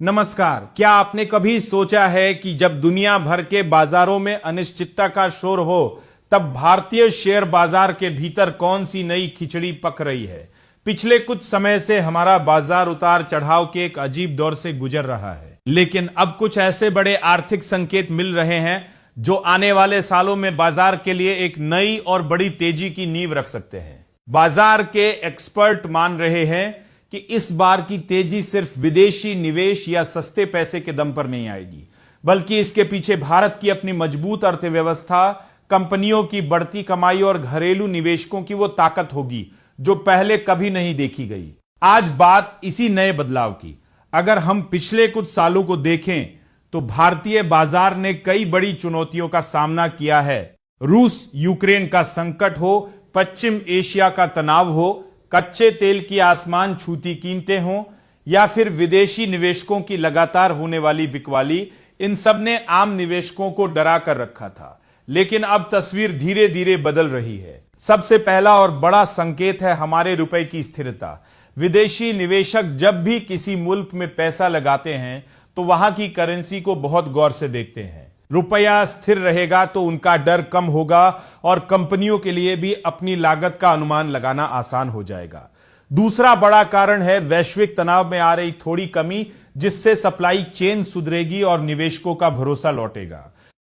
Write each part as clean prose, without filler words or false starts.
नमस्कार। क्या आपने कभी सोचा है कि जब दुनिया भर के बाजारों में अनिश्चितता का शोर हो, तब भारतीय शेयर बाजार के भीतर कौन सी नई खिचड़ी पक रही है। पिछले कुछ समय से हमारा बाजार उतार चढ़ाव के एक अजीब दौर से गुजर रहा है, लेकिन अब कुछ ऐसे बड़े आर्थिक संकेत मिल रहे हैं जो आने वाले सालों में बाजार के लिए एक नई और बड़ी तेजी की नींव रख सकते हैं। बाजार के एक्सपर्ट मान रहे हैं कि इस बार की तेजी सिर्फ विदेशी निवेश या सस्ते पैसे के दम पर नहीं आएगी, बल्कि इसके पीछे भारत की अपनी मजबूत अर्थव्यवस्था, कंपनियों की बढ़ती कमाई और घरेलू निवेशकों की वो ताकत होगी जो पहले कभी नहीं देखी गई। आज बात इसी नए बदलाव की। अगर हम पिछले कुछ सालों को देखें तो भारतीय बाजार ने कई बड़ी चुनौतियों का सामना किया है। रूस यूक्रेन का संकट हो, पश्चिम एशिया का तनाव हो, कच्चे तेल की आसमान छूती कीमतें हों या फिर विदेशी निवेशकों की लगातार होने वाली बिकवाली, इन सब ने आम निवेशकों को डरा कर रखा था। लेकिन अब तस्वीर धीरे धीरे बदल रही है। सबसे पहला और बड़ा संकेत है हमारे रुपए की स्थिरता। विदेशी निवेशक जब भी किसी मुल्क में पैसा लगाते हैं तो वहां की करेंसी को बहुत गौर से देखते हैं। रुपया स्थिर रहेगा तो उनका डर कम होगा और कंपनियों के लिए भी अपनी लागत का अनुमान लगाना आसान हो जाएगा। दूसरा बड़ा कारण है वैश्विक तनाव में आ रही थोड़ी कमी, जिससे सप्लाई चेन सुधरेगी और निवेशकों का भरोसा लौटेगा।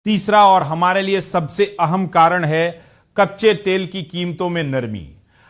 तीसरा और हमारे लिए सबसे अहम कारण है कच्चे तेल की कीमतों में नरमी।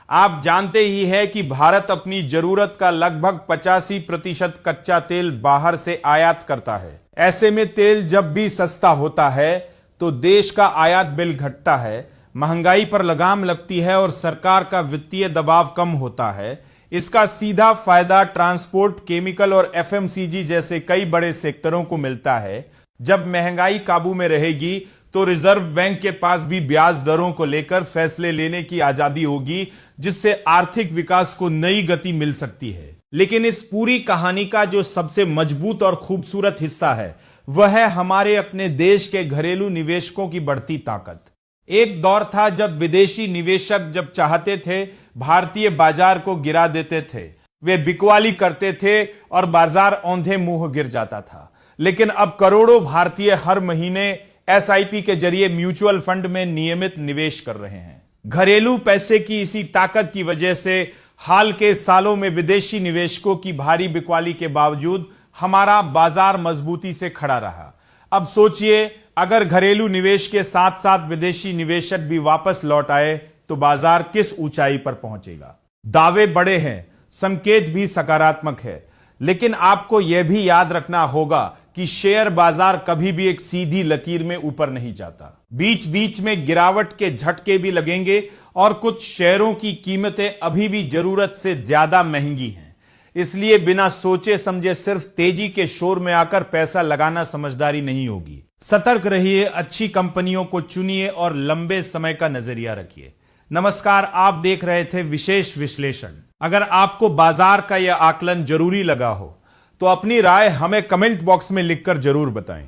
आप जानते ही हैं कि भारत अपनी जरूरत का लगभग 85% कच्चा तेल बाहर से आयात करता है। ऐसे में तेल जब भी सस्ता होता है तो देश का आयात बिल घटता है, महंगाई पर लगाम लगती है और सरकार का वित्तीय दबाव कम होता है। इसका सीधा फायदा ट्रांसपोर्ट, केमिकल और एफएमसीजी जैसे कई बड़े सेक्टरों को मिलता है। जब महंगाई काबू में रहेगी तो रिजर्व बैंक के पास भी ब्याज दरों को लेकर फैसले लेने की आजादी होगी, जिससे आर्थिक विकास को नई गति मिल सकती है। लेकिन इस पूरी कहानी का जो सबसे मजबूत और खूबसूरत हिस्सा है वह है हमारे अपने देश के घरेलू निवेशकों की बढ़ती ताकत। एक दौर था जब विदेशी निवेशक जब चाहते थे भारतीय बाजार को गिरा देते थे। वे बिकवाली करते थे और बाजार औंधे मुंह गिर जाता था। लेकिन अब करोड़ों भारतीय हर महीने एसआईपी के जरिए म्यूचुअल फंड में नियमित निवेश कर रहे हैं। घरेलू पैसे की इसी ताकत की वजह से हाल के सालों में विदेशी निवेशकों की भारी बिकवाली के बावजूद हमारा बाजार मजबूती से खड़ा रहा। अब सोचिए, अगर घरेलू निवेश के साथ साथ विदेशी निवेशक भी वापस लौट आए तो बाजार किस ऊंचाई पर पहुंचेगा। दावे बड़े हैं, संकेत भी सकारात्मक है, लेकिन आपको यह भी याद रखना होगा कि शेयर बाजार कभी भी एक सीधी लकीर में ऊपर नहीं जाता। बीच बीच में गिरावट के झटके भी लगेंगे और कुछ शेयरों की कीमतें अभी भी जरूरत से ज्यादा महंगी हैं। इसलिए बिना सोचे समझे सिर्फ तेजी के शोर में आकर पैसा लगाना समझदारी नहीं होगी। सतर्क रहिए, अच्छी कंपनियों को चुनिए और लंबे समय का नजरिया रखिए। नमस्कार, आप देख रहे थे विशेष विश्लेषण। अगर आपको बाजार का यह आकलन जरूरी लगा हो तो अपनी राय हमें कमेंट बॉक्स में लिखकर जरूर बताएं।